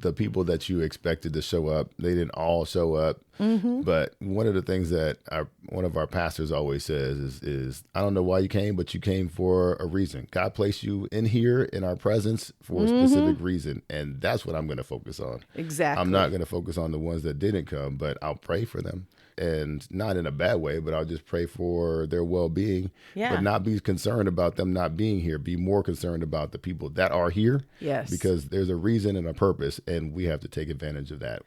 the people that you expected to show up, they didn't all show up. But one of the things that one of our pastors always says is, I don't know why you came, but you came for a reason. God placed you in here in our presence for a specific reason. And that's what I'm going to focus on. Exactly. I'm not going to focus on the ones that didn't come, but I'll pray for them. And not in a bad way, but I'll just pray for their well-being, but not be concerned about them not being here. Be more concerned about the people that are here. Yes. Because there's a reason and a purpose, and we have to take advantage of that.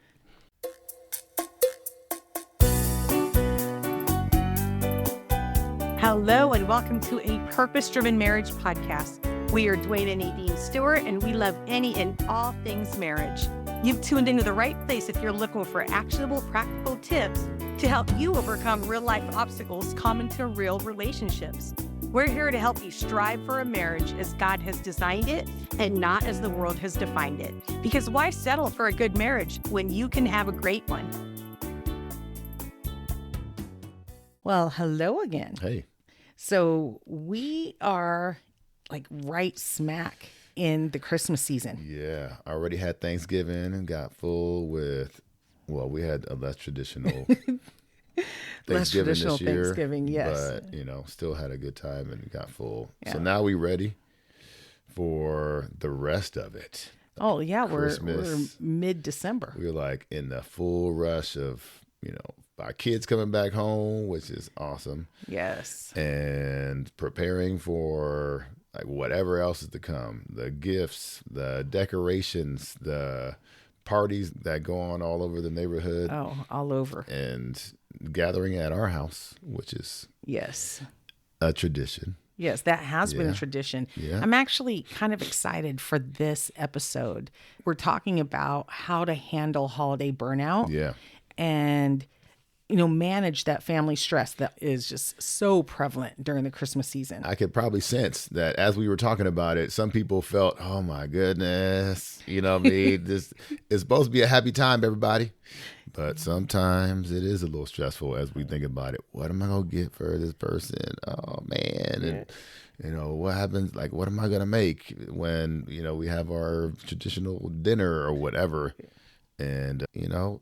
Hello, and welcome to a Purpose-Driven Marriage podcast. We are Duane and Nadine Stewart, and we love any and all things marriage. You've tuned into the right place if you're looking for actionable, practical tips to help you overcome real-life obstacles common to real relationships. We're here to help you strive for a marriage as God has designed it and not as the world has defined it. Because why settle for a good marriage when you can have a great one? Well, hello again. Hey. So we are like right smack in the Christmas season. Yeah. I already had Thanksgiving and got full with, well, we had a less traditional Thanksgiving this year. Thanksgiving, yes. But, still had a good time and got full. Yeah. So now we ready for the rest of it. Oh, yeah. We're Christmas. mid-December. We're like in the full rush of, our kids coming back home, which is awesome. Yes. And preparing for like whatever else is to come. The gifts, the decorations, the parties that go on all over the neighborhood. Oh, all over. And gathering at our house, which is a tradition. Yes, that has been a tradition. Yeah. I'm actually kind of excited for this episode. We're talking about how to handle holiday burnout. Yeah. And manage that family stress that is just so prevalent during the Christmas season. I could probably sense that as we were talking about it, some people felt, oh my goodness, this is supposed to be a happy time, everybody. But sometimes it is a little stressful as we think about it. What am I going to get for this person? Oh man. And what happens? Like, what am I going to make when, we have our traditional dinner or whatever? And,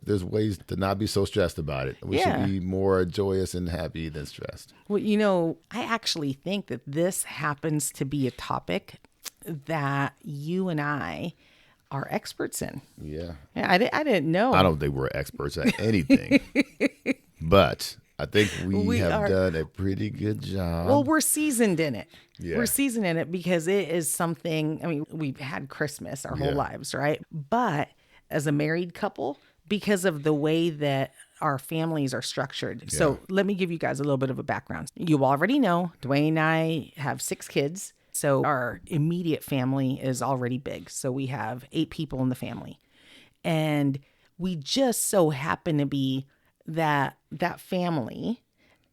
there's ways to not be so stressed about it. We should be more joyous and happy than stressed. Well, I actually think that this happens to be a topic that you and I are experts in. Yeah. I didn't know. I don't think we're experts at anything, but I think we have done a pretty good job. Well, we're seasoned in it. Yeah. We're seasoned in it because it is something, we've had Christmas our whole lives, right? But as a married couple, because of the way that our families are structured. Yeah. So let me give you guys a little bit of a background. You already know, Duane and I have 6 kids. So our immediate family is already big. So we have 8 people in the family. And we just so happen to be that family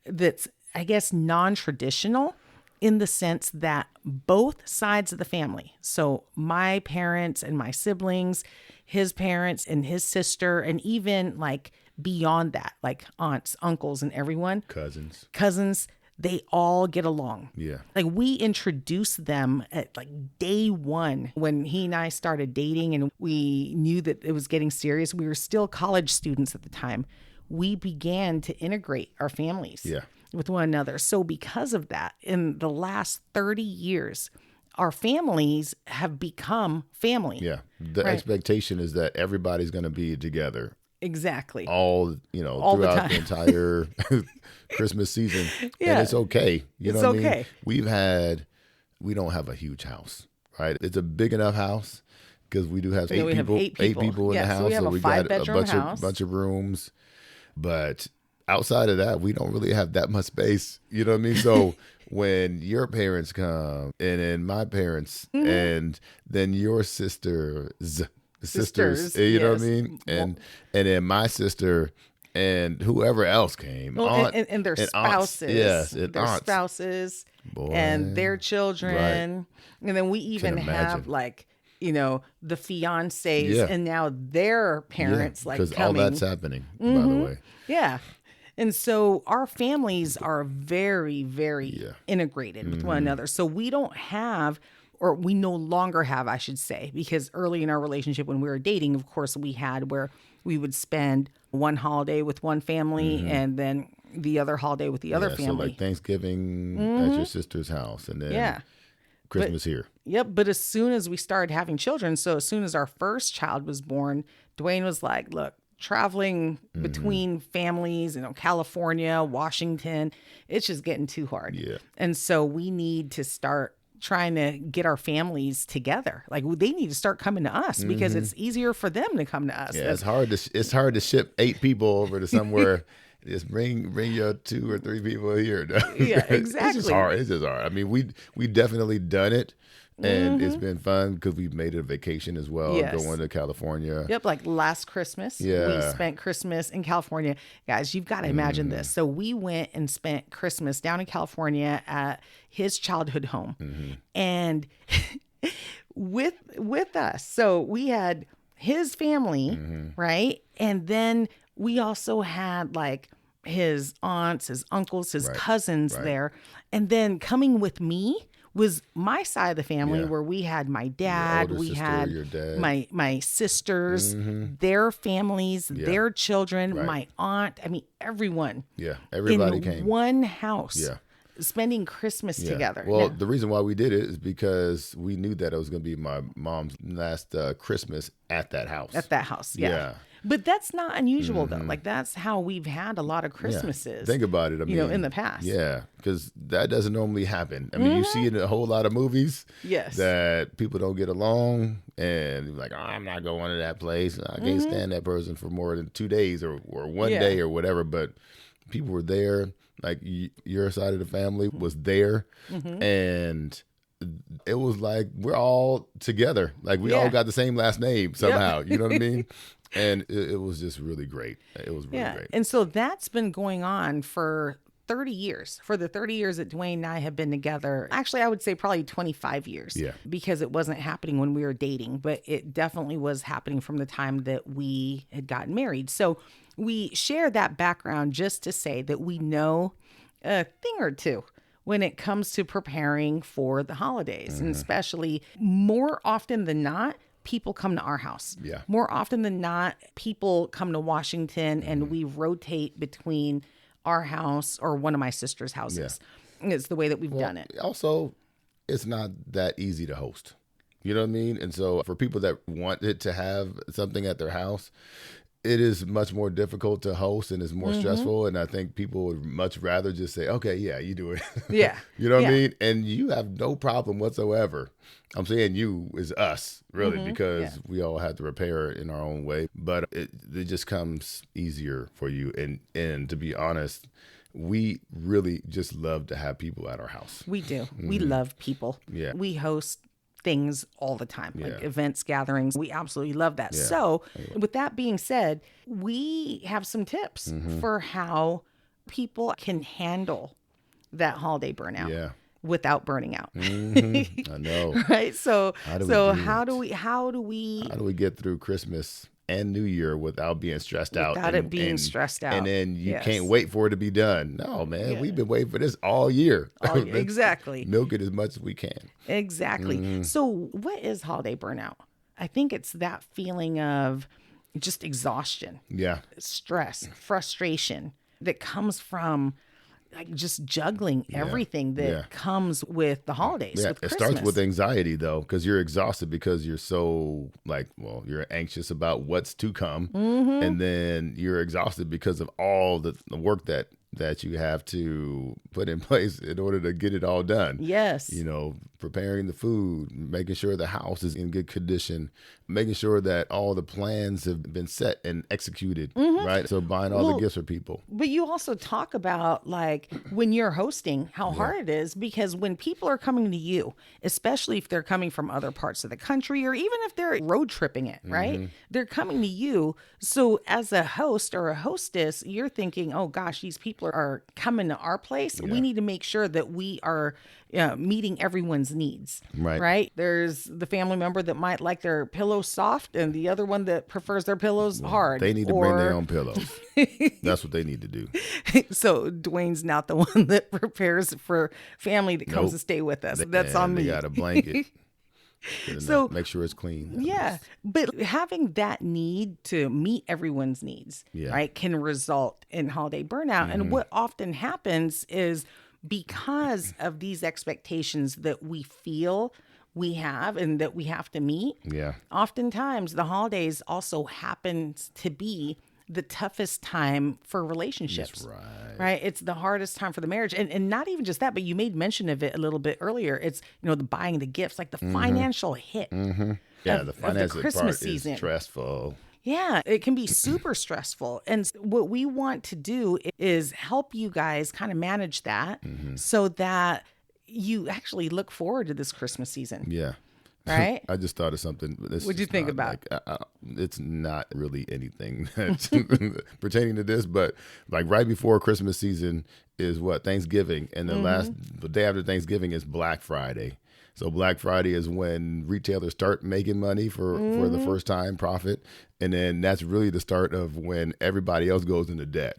that's, I guess, non-traditional in the sense that both sides of the family, so my parents and my siblings, his parents and his sister, and even like beyond that, like aunts, uncles, and everyone, cousins, they all get along. Yeah. Like we introduced them at like day one when he and I started dating and we knew that it was getting serious. We were still college students at the time. We began to integrate our families with one another. So because of that, in the last 30 years, our families have become family. Yeah. The expectation is that everybody's going to be together. Exactly. All throughout the entire Christmas season. Yeah. And it's okay. It's okay. We don't have a huge house, right? It's a big enough house because we do have 8 people in the house. So we have a 5-bedroom house. Bunch of rooms. But outside of that, we don't really have that much space. You know what I mean? So when your parents come and then my parents and then your sisters, you know what I mean? And then my sister and whoever else came. And their spouses. Yes, and their aunts. Spouses. Boy, and their children. Right. And then we even have like, the fiancés and now their parents like coming. Because all that's happening, by the way. Yeah. And so our families are very, very integrated with one another. So we don't have or we no longer have, I should say, because early in our relationship when we were dating, of course, we had where we would spend one holiday with one family and then the other holiday with the other family. So like Thanksgiving at your sister's house and then Christmas here. Yep. But as soon as we started having children, so as soon as our first child was born, Duane was like, look, traveling between families, California, Washington, it's just getting too hard. Yeah. And so we need to start trying to get our families together. Like they need to start coming to us because it's easier for them to come to us. Yeah, it's hard to ship 8 people over to somewhere. Just bring your 2 or 3 people here. Yeah, exactly. It's just hard. I mean, we definitely done it, and it's been fun because we've made it a vacation as well. Yes. Going to California. Yep, like last Christmas, we spent Christmas in California. Guys, you've got to imagine this. So we went and spent Christmas down in California at his childhood home, and with us. So we had his family, right, and then we also had like his aunts, his uncles, his cousins there. And then coming with me was my side of the family where we had my dad, we had my sisters, their families, their children, my aunt. I mean, everyone. Yeah, everybody in came. One house. Yeah. Spending Christmas together. Well, the reason why we did it is because we knew that it was going to be my mom's last Christmas at that house. At that house, yeah. But that's not unusual, though. Like, that's how we've had a lot of Christmases. Think about it. I mean, in the past. Yeah, because that doesn't normally happen. I mean, you see it in a whole lot of movies that people don't get along and you're like, oh, I'm not going to that place. I can't stand that person for more than 2 days or one day or whatever. But people were there. Like, your side of the family was there. And it was like we're all together. Like, we all got the same last name somehow. You know what I mean? And it was just really great. It was really great. And so that's been going on for 30 years. For the 30 years that Duane and I have been together, actually, I would say probably 25 years. Yeah. Because it wasn't happening when we were dating, but it definitely was happening from the time that we had gotten married. So we share that background just to say that we know a thing or two when it comes to preparing for the holidays, and especially more often than not, people come to our house. Yeah. More often than not, people come to Washington and we rotate between our house or one of my sister's houses. Yeah. It's the way that we've done it. Also, it's not that easy to host. You know what I mean? And so for people that wanted to have something at their house, it is much more difficult to host and it's more stressful. And I think people would much rather just say, okay, yeah, you do it. Yeah. You know what I mean? And you have no problem whatsoever. I'm saying you is us, really, because we all have to repair it in our own way. But it just comes easier for you. And to be honest, we really just love to have people at our house. We do. We love people. Yeah. We host things all the time, like events, gatherings. We absolutely love that. So with that being said, we have some tips for how people can handle that holiday burnout without burning out. I know. Right? So how do we get through Christmas and New Year without being stressed out? Without it being stressed out. And then you can't wait for it to be done. No, man, we've been waiting for this all year. Exactly. Milk it as much as we can. Exactly. So what is holiday burnout? I think it's that feeling of just exhaustion. Yeah. Stress, frustration that comes from like just juggling everything that comes with the holidays. Yeah, with it Christmas. starts with anxiety though, because you're exhausted because you're so you're anxious about what's to come, and then you're exhausted because of all the work that you have to put in place in order to get it all done. Yes. You know, preparing the food, making sure the house is in good condition, making sure that all the plans have been set and executed, right? So buying all the gifts for people. But you also talk about like when you're hosting, how hard it is, because when people are coming to you, especially if they're coming from other parts of the country or even if they're road tripping it, right? They're coming to you. So as a host or a hostess, you're thinking, oh gosh, these people are coming to our place. We need to make sure that we are meeting everyone's needs. Right. There's the family member that might like their pillows soft and the other one that prefers their pillows hard. They need to bring their own pillows. That's what they need to do. So Duane's not the one that prepares for family that comes to stay with us. That's on me. They got a blanket. So make sure it's clean. yeah, but having that need to meet everyone's needs, right, can result in holiday burnout. And what often happens is because of these expectations that we feel we have and that we have to meet, oftentimes the holidays also happens to be the toughest time for relationships. That's right? It's the hardest time for the marriage. And not even just that, but you made mention of it a little bit earlier. It's, the buying the gifts, like the financial hit. Yeah, the financial Christmas part season. is stressful. Yeah, it can be super stressful. And what we want to do is help you guys kind of manage that so that you actually look forward to this Christmas season. Yeah. Right? I just thought of something. What'd you think about? It's not really anything that's pertaining to this, but like right before Christmas season is what? Thanksgiving. And the day after Thanksgiving is Black Friday. So Black Friday is when retailers start making money for the first time, profit. And then that's really the start of when everybody else goes into debt.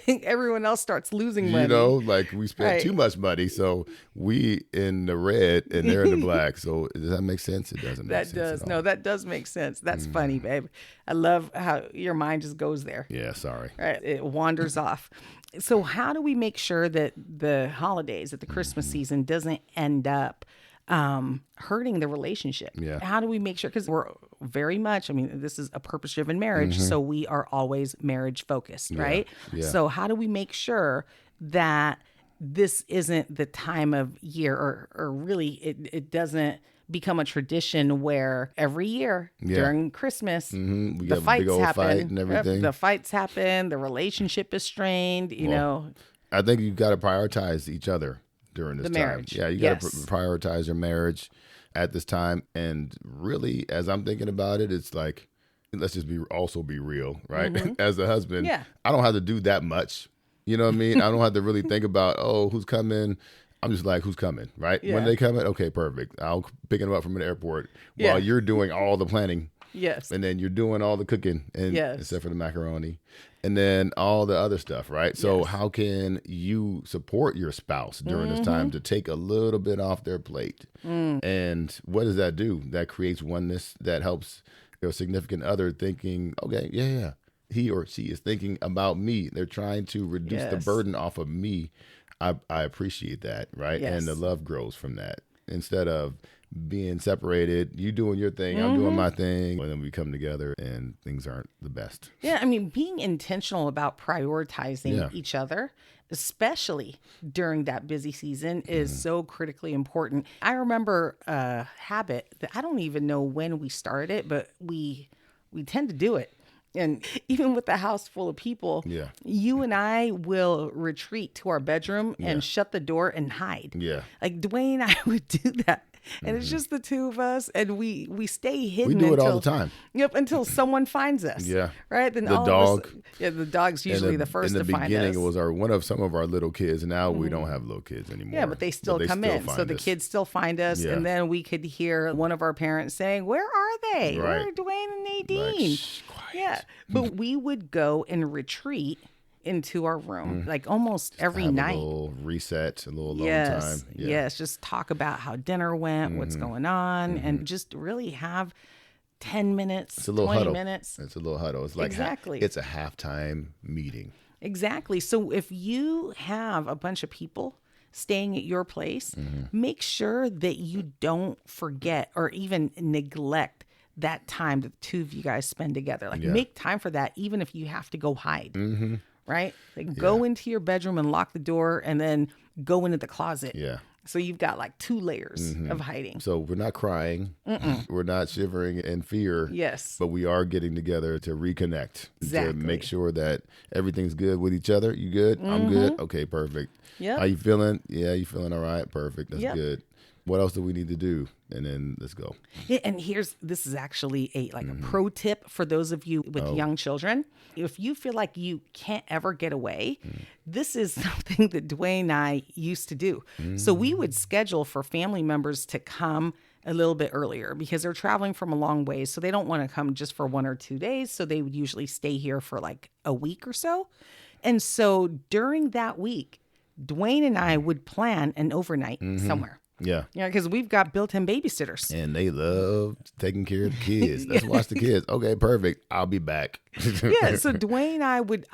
Everyone else starts losing money. Like we spent too much money. So we in the red and they're in the black. So does that make sense? It doesn't make sense. That does. No, that does make sense. That's funny, babe. I love how your mind just goes there. Yeah, sorry. Right. It wanders off. So how do we make sure that the holidays, that the Christmas season doesn't end up hurting the relationship? Yeah. How do we make sure? Because we're very much, this is a purpose-driven marriage, so we are always marriage focused, right? Yeah. So how do we make sure that this isn't the time of year or really it doesn't become a tradition where every year during Christmas, the fights big old happen, fight and everything. The fights happen, the relationship is strained, you know. I think you got to prioritize each other during this The time. marriage. Yeah, you got to prioritize your marriage at this time. And really, as I'm thinking about it, it's like, let's just be real, right? As a husband, I don't have to do that much. You know what I mean? I don't have to really think about, who's coming. I'm just like, who's coming, right? Yeah. When they coming, okay, perfect. I'll pick them up from an airport while you're doing all the planning. Yes. And then you're doing all the cooking, and except for the macaroni, and then all the other stuff, right? So how can you support your spouse during this time to take a little bit off their plate? And what does that do? That creates oneness. That helps your significant other thinking, okay, he or she is thinking about me. They're trying to reduce the burden off of me. I appreciate that, right? Yes. And the love grows from that. Instead of being separated, you doing your thing, I'm doing my thing, and then we come together and things aren't the best. Yeah, being intentional about prioritizing each other, especially during that busy season, is so critically important. I remember a habit that I don't even know when we started it, but we tend to do it. And even with a house full of people, you and I will retreat to our bedroom and shut the door and hide. Yeah. Like Duane and I would do that. And it's just the two of us, and we stay hidden. We do it all the time. Yep, until someone finds us. Yeah. Right? Then the dog. The dog's usually the first to find us. In the beginning, it was some of our little kids. Now we don't have little kids anymore. Yeah, but they still come in. So the kids still find us. Yeah. And then we could hear one of our parents saying, "Where are they? Right. Where are Duane and Nadine?" Like, shh, quiet. Yeah. But we would go and retreat into our room like almost every night. A little reset, a little alone time. Yes, just talk about how dinner went, what's going on, and just really have 10 minutes, it's a little 20 huddle. minutes. It's a little huddle. It's like Exactly. It's a halftime meeting. Exactly. So if you have a bunch of people staying at your place, make sure that you don't forget or even neglect that time that the two of you guys spend together. Like make time for that, even if you have to go hide. Right? Like go into your bedroom and lock the door and then go into the closet. Yeah. So you've got like 2 layers of hiding. So we're not crying. We're not shivering in fear. Yes. But we are getting together to reconnect. Exactly. To make sure that everything's good with each other. You good? I'm good. Okay, perfect. Yep. How you feeling? Yeah, you feeling all right? Perfect. That's Yep. good. What else do we need to do? And then let's go. Yeah, and this is actually a pro tip for those of you with young children. If you feel like you can't ever get away, this is something that Duane and I used to do. So we would schedule for family members to come a little bit earlier because they're traveling from a long ways. So they don't want to come just for 1 or 2 days. So they would usually stay here for like a week or so. And so during that week, Duane and I would plan an overnight somewhere. Yeah. Yeah, because we've got built-in babysitters. And they love taking care of the kids. Let's watch the kids. Okay, perfect. I'll be back. Yeah, so Duane and I would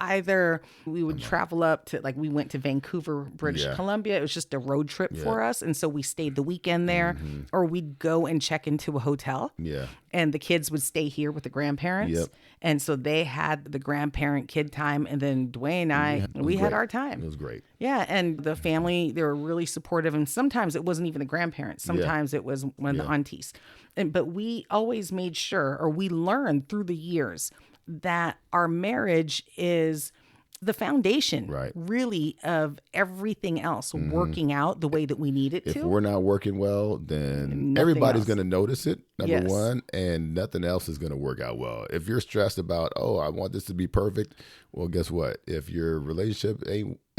we would travel up to, like, we went to Vancouver, British Columbia. It was just a road trip for us. And so we stayed the weekend there, or we'd go and check into a hotel. Yeah. And the kids would stay here with the grandparents. Yep. And so they had the grandparent kid time. And then Duane and I, we had our time. It was great. Yeah. And the family, they were really supportive. And sometimes it wasn't even the grandparents. Sometimes it was one of the aunties. But we always made sure, or we learned through the years, that our marriage is the foundation, really, of everything else working out the way that we need it to. If we're not working well, then everybody's going to notice it, number one, and nothing else is going to work out well. If you're stressed about, oh, I want this to be perfect, well, guess what? If your relationship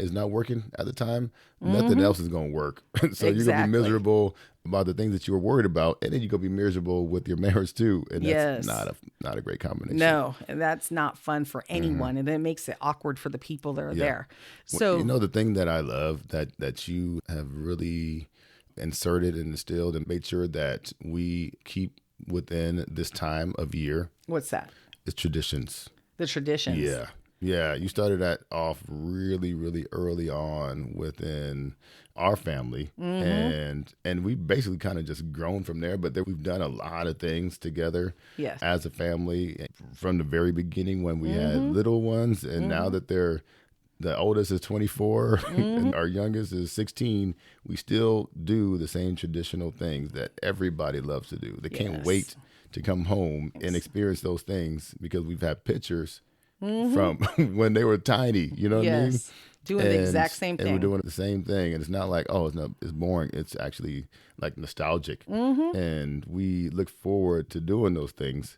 is not working at the time, nothing else is going to work. So you're going to be miserable about the things that you were worried about, and then you're going to be miserable with your marriage too. And that's not a great combination. No, and that's not fun for anyone. And it makes it awkward for the people that are there. So, well, the thing that I love that you have really inserted and instilled and made sure that we keep within this time of year. What's that? Is traditions. The traditions. Yeah. Yeah, you started that off really, really early on within our family, and we basically kind of just grown from there. But we've done a lot of things together as a family from the very beginning when we had little ones, and now that the oldest is 24 and our youngest is 16, we still do the same traditional things that everybody loves to do. They can't wait to come home and experience those things because we've had pictures from when they were tiny, you know what I mean? Doing the exact same thing. And we're doing the same thing. And it's not like, oh, it's boring. It's actually like nostalgic. And we look forward to doing those things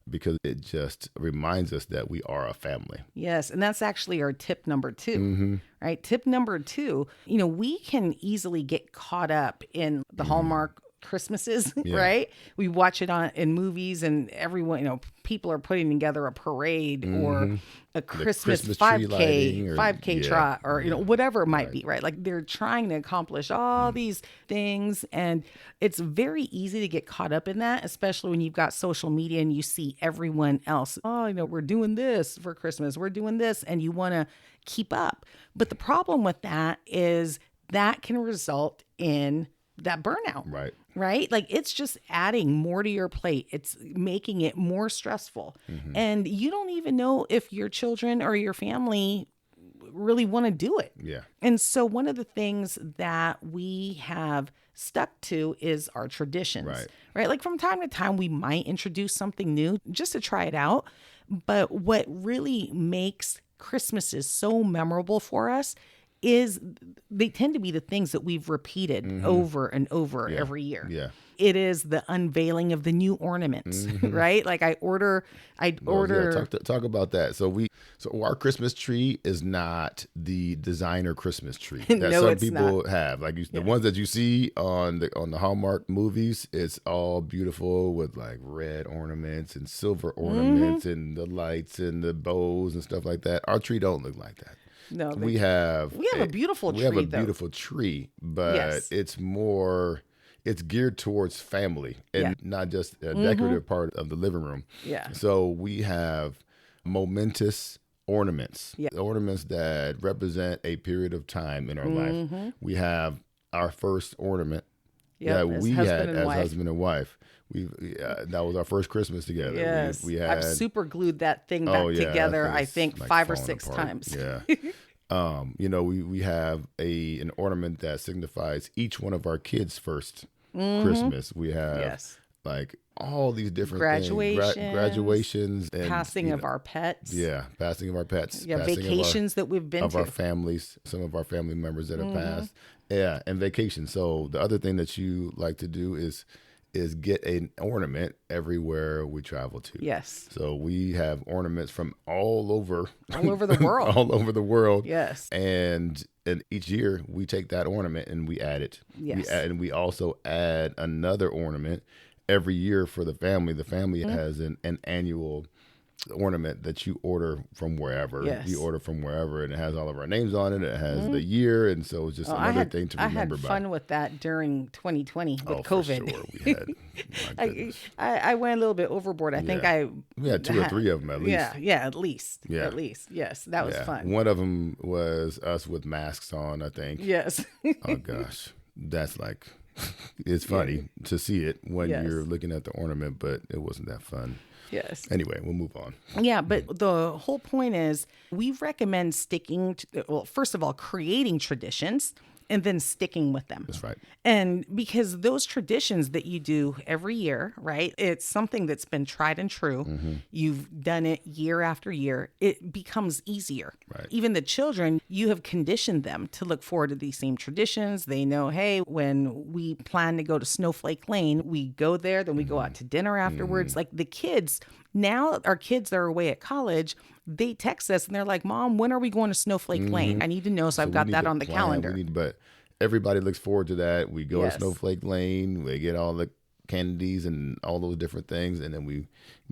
because it just reminds us that we are a family. Yes. And that's actually our tip number 2, right? Tip number 2, we can easily get caught up in the Hallmark Christmases, right? We watch it in movies, and everyone, people are putting together a parade or a Christmas 5K trot, or whatever it might be, right? Like, they're trying to accomplish all these things, and it's very easy to get caught up in that, especially when you've got social media and you see everyone else. Oh, we're doing this for Christmas, we're doing this, and you want to keep up. But the problem with that is that can result in that burnout. Right? Like, it's just adding more to your plate. It's making it more stressful. And you don't even know if your children or your family really want to do it. Yeah. And so one of the things that we have stuck to is our traditions. Right? Like, from time to time, we might introduce something new just to try it out. But what really makes Christmases so memorable for us is they tend to be the things that we've repeated over and over every year. Yeah. It is the unveiling of the new ornaments, right? Like, I order. Talk about that. So our Christmas tree is not the designer Christmas tree that No, some it's people not. have. Like, the ones that you see on the Hallmark movies, it's all beautiful with like red ornaments and silver ornaments and the lights and the bows and stuff like that. Our tree don't look like that. No, we have a beautiful tree. We have a beautiful tree, but it's geared towards family and not just a decorative part of the living room. Yeah. So we have momentous ornaments, ornaments that represent a period of time in our life. We have our first ornament that we had as husband and wife. That was our first Christmas together. Yes. We had, I've super glued that thing back together, I think, like 5 or 6 apart. times. Yeah. We have an ornament that signifies each one of our kids' first Christmas. We have like all these different graduations, and passing of our pets. Yeah, passing of our pets. Yeah, vacations that we've been of to. our families, some of our family members that have passed. Yeah, and vacations. So the other thing that you like to do is get an ornament everywhere we travel to. Yes. So we have ornaments from all over the world. all over the world. Yes. And each year we take that ornament and we add it. Yes. And we also add another ornament every year for the family. The family has an annual ornament that you order from wherever. Yes. You order from wherever, and it has all of our names on it. It has the year, and so it's just another thing to remember. I had fun with that during 2020 with COVID. For sure. We had. My goodness. I went a little bit overboard. I think we had 2 or 3 of them at least. Yeah, at least. Yeah. At least. Yes, that was fun. One of them was us with masks on, I think. Yes. Oh gosh, that's like, it's funny to see it when you're looking at the ornament, but it wasn't that fun. Yes. Anyway, we'll move on. Yeah, but the whole point is we recommend sticking to, well, first of all, creating traditions and then sticking with them. That's right. And because those traditions that you do every year, right? It's something that's been tried and true. Mm-hmm. You've done it year after year. It becomes easier. Right. Even the children, you have conditioned them to look forward to these same traditions. They know, hey, when we plan to go to Snowflake Lane, we go there, then we go out to dinner afterwards. Like the kids, now our kids that are away at college, they text us and they're like, Mom, when are we going to Snowflake Lane? I need to know. So I've got that on the calendar. But everybody looks forward to that. We go to Snowflake Lane. We get all the candies and all those different things. And then we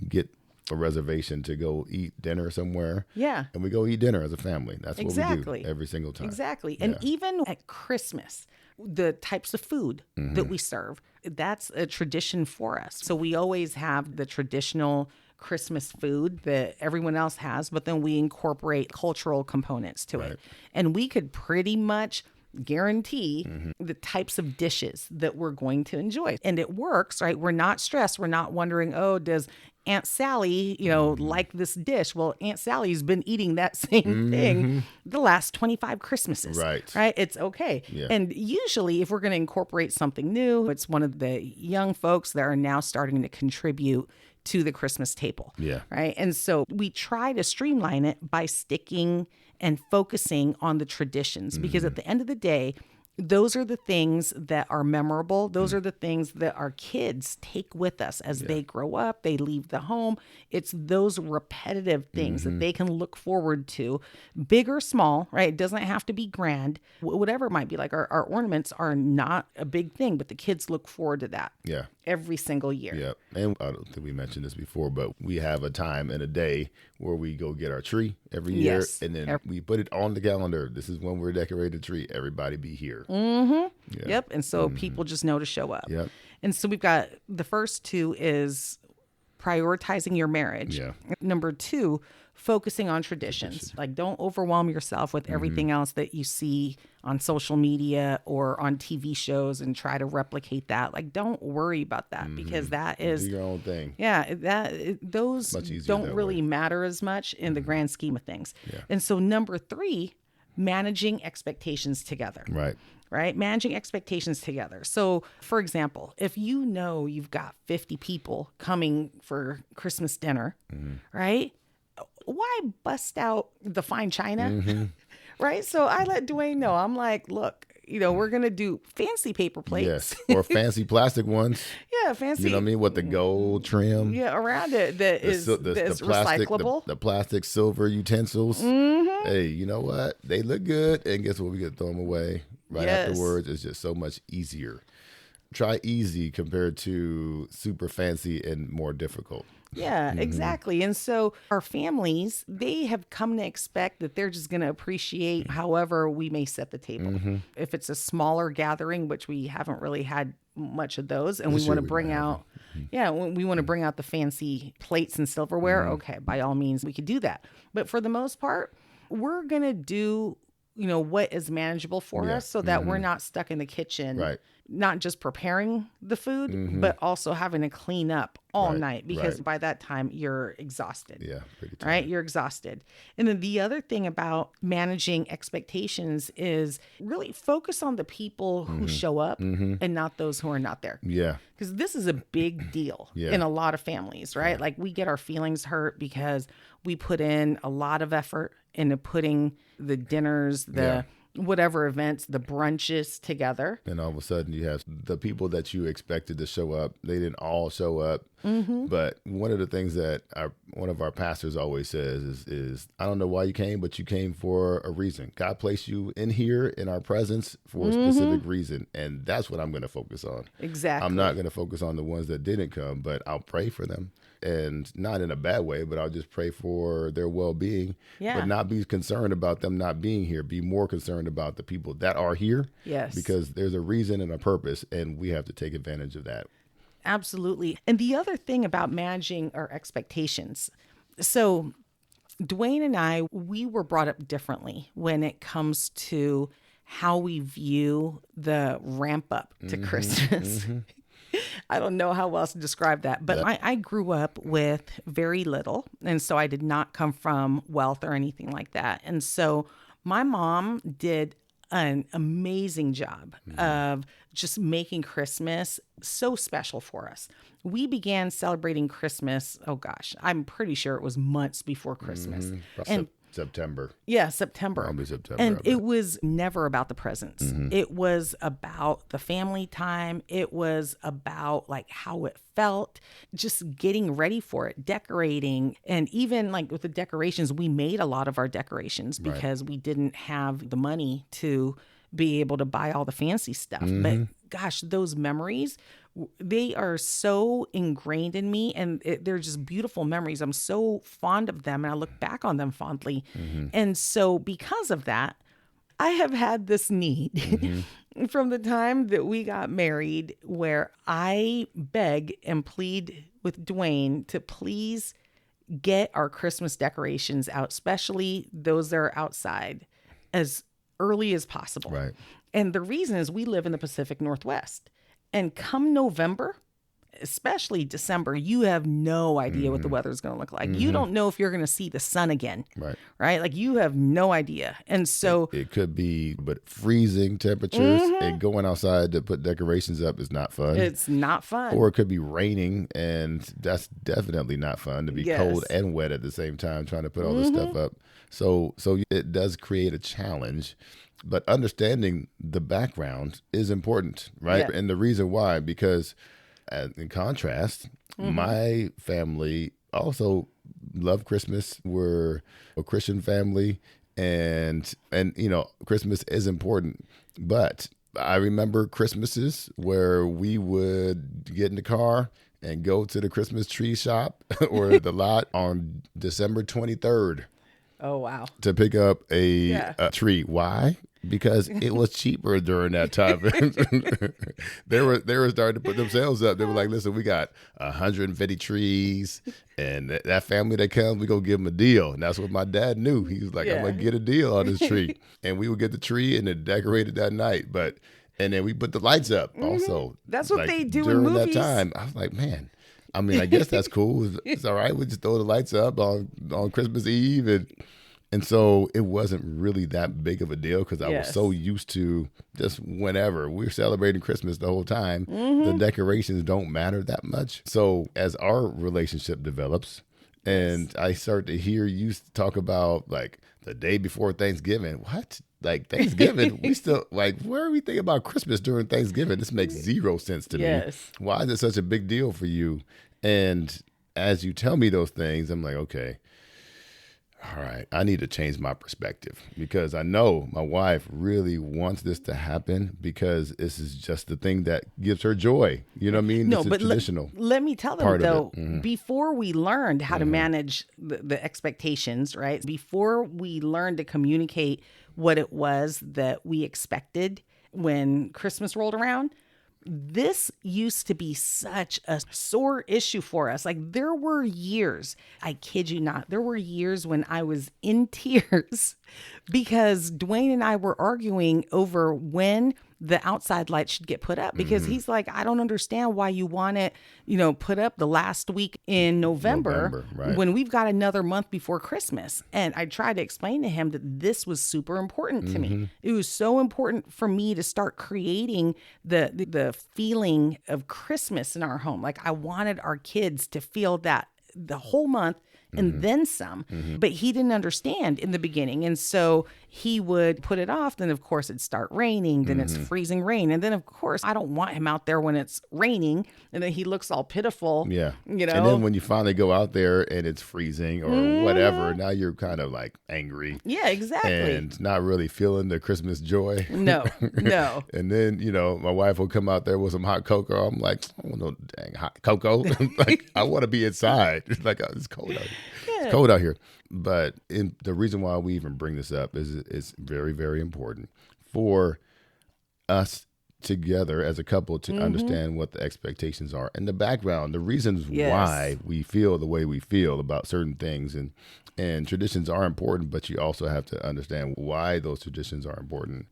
get a reservation to go eat dinner somewhere. Yeah. And we go eat dinner as a family. That's what we do every single time. Exactly. And even at Christmas, the types of food that we serve, that's a tradition for us. So we always have the traditional Christmas food that everyone else has, but then we incorporate cultural components to it. And we could pretty much guarantee the types of dishes that we're going to enjoy. And it works, right? We're not stressed. We're not wondering, oh, does Aunt Sally, like this dish? Well, Aunt Sally's been eating that same thing the last 25 Christmases. Right? It's okay. Yeah. And usually if we're going to incorporate something new, it's one of the young folks that are now starting to contribute to the Christmas table. Yeah. Right. And so we try to streamline it by sticking and focusing on the traditions, because at the end of the day, those are the things that are memorable. Those are the things that our kids take with us as they grow up, they leave the home. It's those repetitive things that they can look forward to, big or small, right? It doesn't have to be grand, whatever it might be. Like our ornaments are not a big thing, but the kids look forward to that every single year. Yeah. And I don't think we mentioned this before, but we have a time and a day where we go get our tree every year. And then we put it on the calendar. This is when we're decorating the tree. Everybody be here. Yep. And so people just know to show up. Yep. And so we've got the first 2 is prioritizing your marriage. Yeah. Number 2, focusing on traditions. Like, don't overwhelm yourself with everything else that you see on social media or on TV shows and try to replicate that. Like, don't worry about that because that is do your own thing. Yeah, those don't really matter as much in the grand scheme of things. Yeah. And so number 3, managing expectations together. Right? Managing expectations together. So, for example, if you know you've got 50 people coming for Christmas dinner, right? Why bust out the fine china? Right? So I let Duane know. I'm like, look, we're going to do fancy paper plates. Yes. Or fancy plastic ones. Yeah, fancy. You know what I mean? With the gold trim. Yeah, around it that is plastic, recyclable. The plastic silver utensils. Hey, you know what? They look good. And guess what? We get to throw them away right afterwards. It's just so much easier. Try easy compared to super fancy and more difficult. Yeah, exactly. And so our families, they have come to expect that they're just going to appreciate however we may set the table. If it's a smaller gathering, which we haven't really had much of those, and we want to bring out, we want to bring out the fancy plates and silverware, okay, by all means, we could do that. But for the most part, we're going to do, what is manageable for us so that we're not stuck in the kitchen, not just preparing the food, but also having to clean up all night because by that time you're exhausted. Yeah, pretty tired. Right? You're exhausted. And then the other thing about managing expectations is really focus on the people who show up and not those who are not there. Yeah. Because this is a big deal in a lot of families, right? Yeah. Like we get our feelings hurt because we put in a lot of effort into putting the dinners, whatever events, the brunches together. And all of a sudden you have the people that you expected to show up. They didn't all show up. But one of the things that one of our pastors always says is, I don't know why you came, but you came for a reason. God placed you in here in our presence for a specific reason. And that's what I'm going to focus on. Exactly. I'm not going to focus on the ones that didn't come, but I'll pray for them. and not in a bad way, but I'll just pray for their well-being, Yeah. but not be concerned about them not being here. Be more concerned about the people that are here. Yes. Because there's a reason and a purpose, and we have to take advantage of that. Absolutely. And the other thing about managing our expectations. So Duane and I, we were brought up differently when it comes to how we view the ramp up to Christmas. I don't know how else to describe that, but I grew up with very little. And so I did not come from wealth or anything like that. And so my mom did an amazing job of just making Christmas so special for us. We began celebrating Christmas, oh gosh, I'm pretty sure it was months before Christmas. And September. yeah, September. Probably September. And it was never about the presents. Mm-hmm. It was about the family time. It was about like how it felt, just getting ready for it, decorating. And even like with the decorations, we made a lot of our decorations because we didn't have the money to be able to buy all the fancy stuff. But gosh, those memories, they are so ingrained in me, and they're just beautiful memories. I'm so fond of them, and I look back on them fondly. And so because of that, I have had this need from the time that we got married, where I beg and plead with Duane to please get our Christmas decorations out, especially those that are outside, as early as possible. Right. And the reason is we live in the Pacific Northwest. And come November, especially December, you have no idea what the weather's going to look like. You don't know if you're going to see the sun again. Right. Like you have no idea. And so it could be, but freezing temperatures and going outside to put decorations up is not fun. It's not fun. Or it could be raining, and that's definitely not fun to be cold and wet at the same time trying to put all this stuff up. So it does create a challenge. But understanding the background is important, right? Yeah. And the reason why, because in contrast, my family also loved Christmas. We're a Christian family, and you know, Christmas is important. But I remember Christmases where we would get in the car and go to the Christmas tree shop or the lot on December 23rd. Oh, wow. To pick up a tree. Why? Because it was cheaper during that time. They were starting to put themselves up. They were like, listen, we got 150 trees, and that family that comes, we gonna give them a deal. And that's what my dad knew. He was like, I'm gonna get a deal on this tree. And we would get the tree and then decorate it that night. And then we put the lights up also. That's what they do during in movies. that time. I was like, man, I mean, I guess that's cool. It's all right. We just throw the lights up on Christmas Eve. And so it wasn't really that big of a deal because I was so used to just whenever we're celebrating Christmas the whole time, the decorations don't matter that much. So as our relationship develops and I start to hear you talk about like the day before Thanksgiving, what? Like Thanksgiving, we still like, where are we thinking about Christmas during Thanksgiving? This makes zero sense to me. Why is it such a big deal for you? And as you tell me those things, I'm like, okay, all right, I need to change my perspective because I know my wife really wants this to happen because this is just the thing that gives her joy. You know what I mean? No, it's but traditional. Let me tell them though, Mm-hmm. before we learned how to manage the expectations, right? Before we learned to communicate what it was that we expected when Christmas rolled around, this used to be such a sore issue for us. Like there were years, I kid you not, there were years when I was in tears because Duane and I were arguing over when the outside lights should get put up because he's like, I don't understand why you want it, put up the last week in November right. when we've got another month before Christmas. And I tried to explain to him that this was super important to me. It was so important for me to start creating the feeling of Christmas in our home. Like I wanted our kids to feel that the whole month and then some. But he didn't understand in the beginning. And so he would put it off. Then, of course, it'd start raining. Then it's freezing rain. And then, of course, I don't want him out there when it's raining. And then he looks all pitiful. Yeah. You know? And then when you finally go out there and it's freezing or whatever, now you're kind of like angry. Yeah, exactly. And not really feeling the Christmas joy. No. And then, my wife will come out there with some hot cocoa. I'm like, I don't want no dang hot cocoa. Like, I want to be inside. It's like, it's cold out here. Yeah. It's cold out here. But the reason why we even bring this up is it's very, very important for us together as a couple to understand what the expectations are and the background, the reasons why we feel the way we feel about certain things. And traditions are important, but you also have to understand why those traditions are important.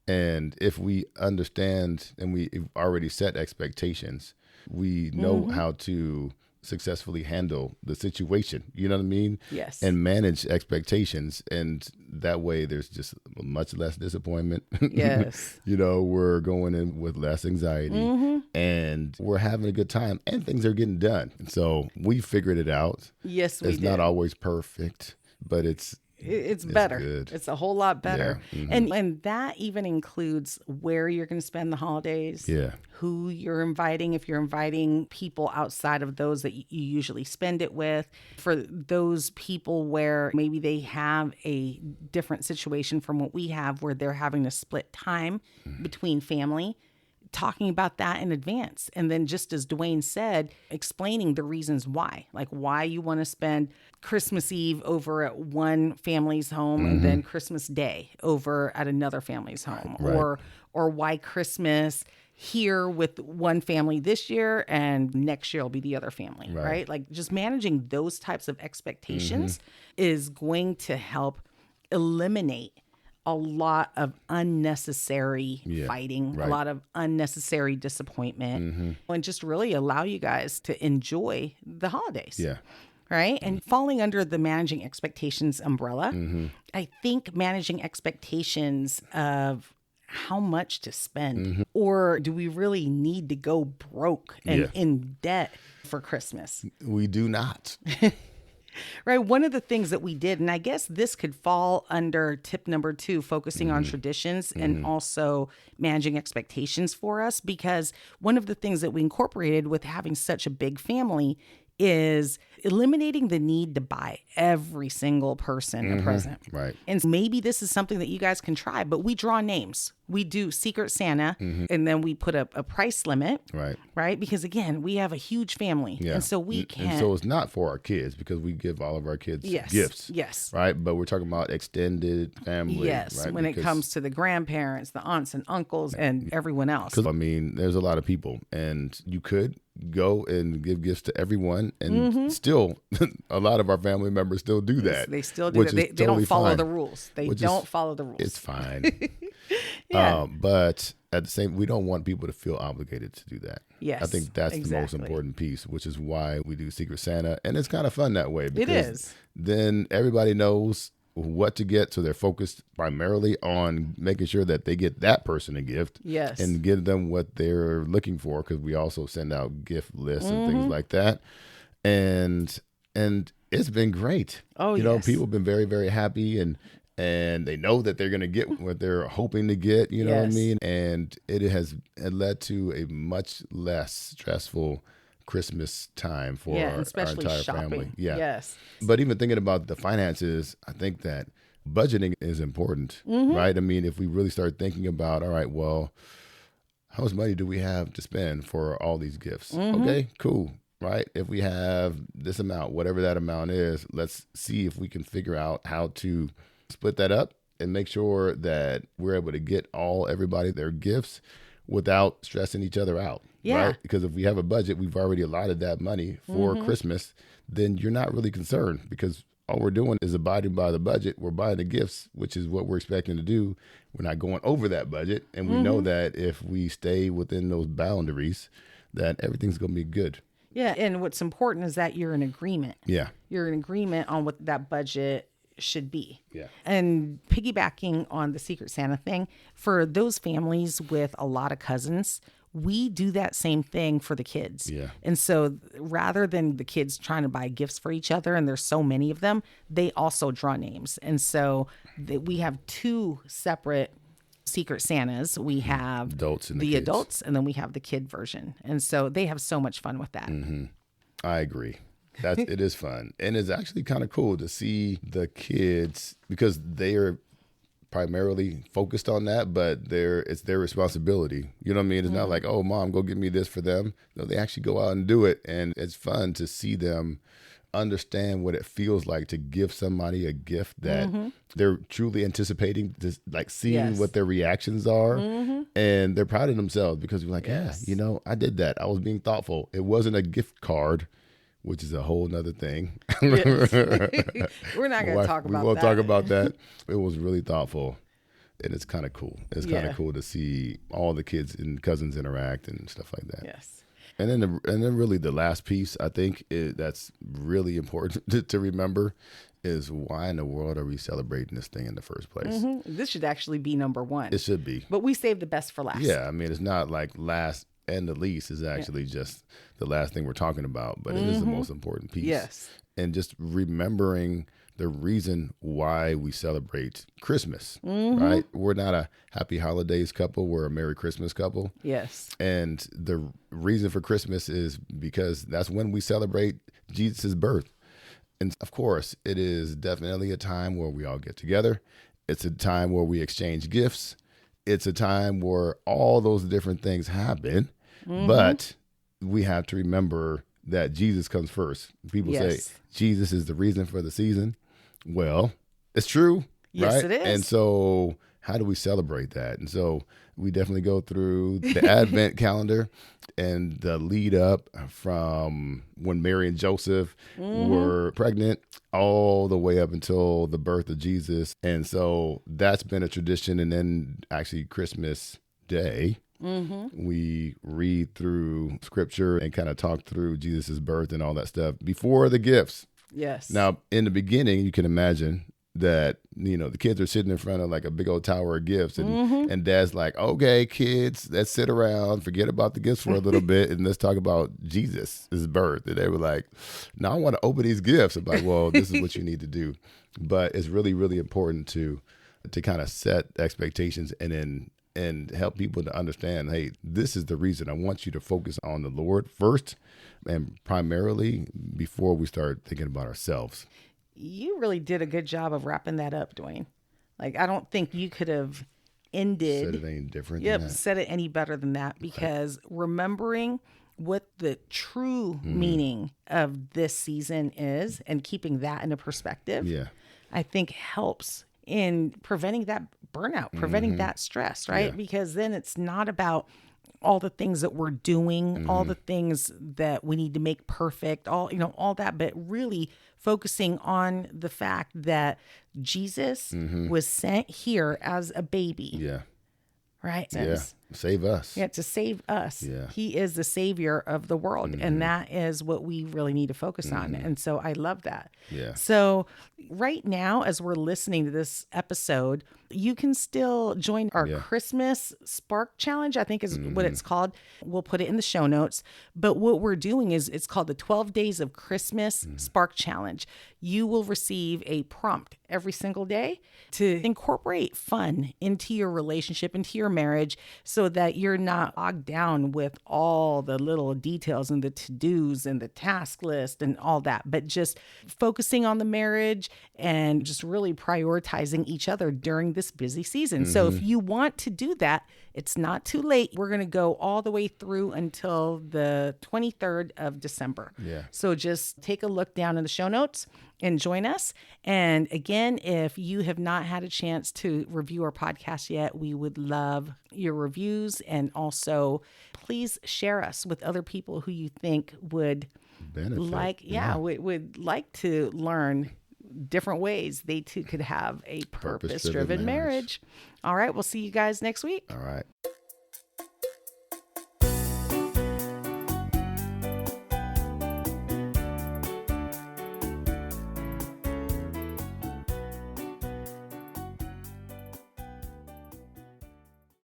And if we understand and we've already set expectations, we know how to successfully handle the situation, you know what I mean? Yes. And manage expectations. And that way there's just much less disappointment. Yes. We're going in with less anxiety and we're having a good time and things are getting done. So we figured it out. Yes, we It's did. not always perfect, but it's better. good. It's a whole lot better. Yeah. And that even includes where you're going to spend the holidays. Yeah. Who you're inviting, if you're inviting people outside of those that you usually spend it with. For those people where maybe they have a different situation from what we have, where they're having to split time between family, talking about that in advance. And then just as Duane said, explaining the reasons why, like why you want to spend Christmas Eve over at one family's home and then Christmas Day over at another family's home, Right. or why Christmas here with one family this year and next year will be the other family, right? Like just managing those types of expectations is going to help eliminate a lot of unnecessary fighting, a lot of unnecessary disappointment, and just really allow you guys to enjoy the holidays. Yeah. Right. And falling under the managing expectations umbrella, I think managing expectations of how much to spend, or do we really need to go broke and in debt for Christmas? We do not. Right. One of the things that we did, and I guess this could fall under tip number 2, focusing on traditions and also managing expectations for us, because one of the things that we incorporated with having such a big family is eliminating the need to buy every single person a present. Right. And maybe this is something that you guys can try, but we draw names. We do Secret Santa, and then we put a price limit. Right. Right. Because again, we have a huge family. Yeah. And so we can. And so it's not for our kids because we give all of our kids gifts. Yes. Right. But we're talking about extended family. Yes. Right? When it comes to the grandparents, the aunts and uncles, and everyone else. Because, I mean, there's a lot of people and you could go and give gifts to everyone and still a lot of our family members still do that. They still do that. They don't follow the rules. They don't follow the rules. It's fine. Yeah. But at the same, we don't want people to feel obligated to do that. Yes, I think that's the most important piece, which is why we do Secret Santa. And it's kind of fun that way. Because it is. Then everybody knows what to get. So they're focused primarily on making sure that they get that person a gift. Yes. And give them what they're looking for. Because we also send out gift lists and things like that. And it's been great. Oh, you know, yes. people have been very, very happy and they know that they're going to get what they're hoping to get, you know what I mean? And it led to a much less stressful Christmas time for our entire family. Yeah. Yes. But even thinking about the finances, I think that budgeting is important, right? I mean, if we really start thinking about, all right, well, how much money do we have to spend for all these gifts? Okay, cool. Right? If we have this amount, whatever that amount is, let's see if we can figure out how to split that up and make sure that we're able to get everybody their gifts without stressing each other out. Yeah. Right? Because if we have a budget, we've already allotted that money for Christmas, then you're not really concerned because all we're doing is abiding by the budget. We're buying the gifts, which is what we're expecting to do. We're not going over that budget. And we know that if we stay within those boundaries, that everything's going to be good. Yeah. And what's important is that you're in agreement. Yeah. You're in agreement on what that budget should be. Yeah. And piggybacking on the Secret Santa thing, for those families with a lot of cousins, we do that same thing for the kids. Yeah. And so rather than the kids trying to buy gifts for each other, and there's so many of them, they also draw names. And so we have two separate Secret Santas. We have Adults and the the kids. adults, and then we have the kid version. And so they have so much fun with that. I agree. It is fun. And it's actually kind of cool to see the kids, because they are primarily focused on that, but it's their responsibility. You know what I mean? It's not like, oh, Mom, go get me this for them. No, they actually go out and do it. And it's fun to see them understand what it feels like to give somebody a gift that they're truly anticipating, just like seeing what their reactions are. And they're proud of themselves because we're like, yeah, you know, I did that. I was being thoughtful. It wasn't a gift card, which is a whole nother thing. Yes. We're not going to talk about that. We won't talk about that. It was really thoughtful. And it's kind of cool. It's kind of cool to see all the kids and cousins interact and stuff like that. Yes. And then really the last piece, I think, that's really important to remember is why in the world are we celebrating this thing in the first place? This should actually be number one. It should be. But we saved the best for last. Yeah, I mean, it's not like last and the least is actually just the last thing we're talking about, but it is the most important piece. Yes. And just remembering the reason why we celebrate Christmas, right? We're not a happy holidays couple. We're a Merry Christmas couple. Yes. And the reason for Christmas is because that's when we celebrate Jesus' birth. And of course, it is definitely a time where we all get together. It's a time where we exchange gifts. It's a time where all those different things happen. But we have to remember that Jesus comes first. People say Jesus is the reason for the season. Well, it's true, yes, right? It is. And so how do we celebrate that? And so we definitely go through the Advent calendar and the lead up from when Mary and Joseph were pregnant all the way up until the birth of Jesus. And so that's been a tradition. And then actually Christmas Day, we read through scripture and kind of talk through Jesus's birth and all that stuff before the gifts. Yes. Now, in the beginning, you can imagine that, you know, the kids are sitting in front of like a big old tower of gifts and Dad's like, okay, kids, let's sit around, forget about the gifts for a little bit and let's talk about Jesus' birth. And they were like, no, I want to open these gifts. I'm like, well, this is what you need to do. But it's really, really important to kind of set expectations and help people to understand, hey, this is the reason I want you to focus on the Lord first and primarily before we start thinking about ourselves. You really did a good job of wrapping that up, Duane. Like, I don't think you could have ended. Said it any different Yep, than that. said it any better than that, because remembering what the true meaning of this season is and keeping that into perspective, I think helps in preventing that burnout, preventing that stress, right? Yeah. Because then it's not about all the things that we're doing, all the things that we need to make perfect, all that, but really focusing on the fact that Jesus was sent here as a baby. Yeah. Right? Yeah. Save us. Yeah, to save us. Yeah. He is the savior of the world. And that is what we really need to focus on. And so I love that. Yeah. So right now, as we're listening to this episode, you can still join our Christmas Spark Challenge, I think is what it's called. We'll put it in the show notes. But what we're doing is it's called the 12 Days of Christmas Spark Challenge. You will receive a prompt every single day to incorporate fun into your relationship, into your marriage, so that you're not bogged down with all the little details and the to-dos and the task list and all that, but just focusing on the marriage and just really prioritizing each other during this busy season. So if you want to do that, it's not too late. We're going to go all the way through until the 23rd of December. Yeah. So just take a look down in the show notes and join us. And again, if you have not had a chance to review our podcast yet, we would love your reviews. And also, please share us with other people who you think would benefit. Would like to learn different ways they too could have a purpose-driven marriage. All right, we'll see you guys next week. All right.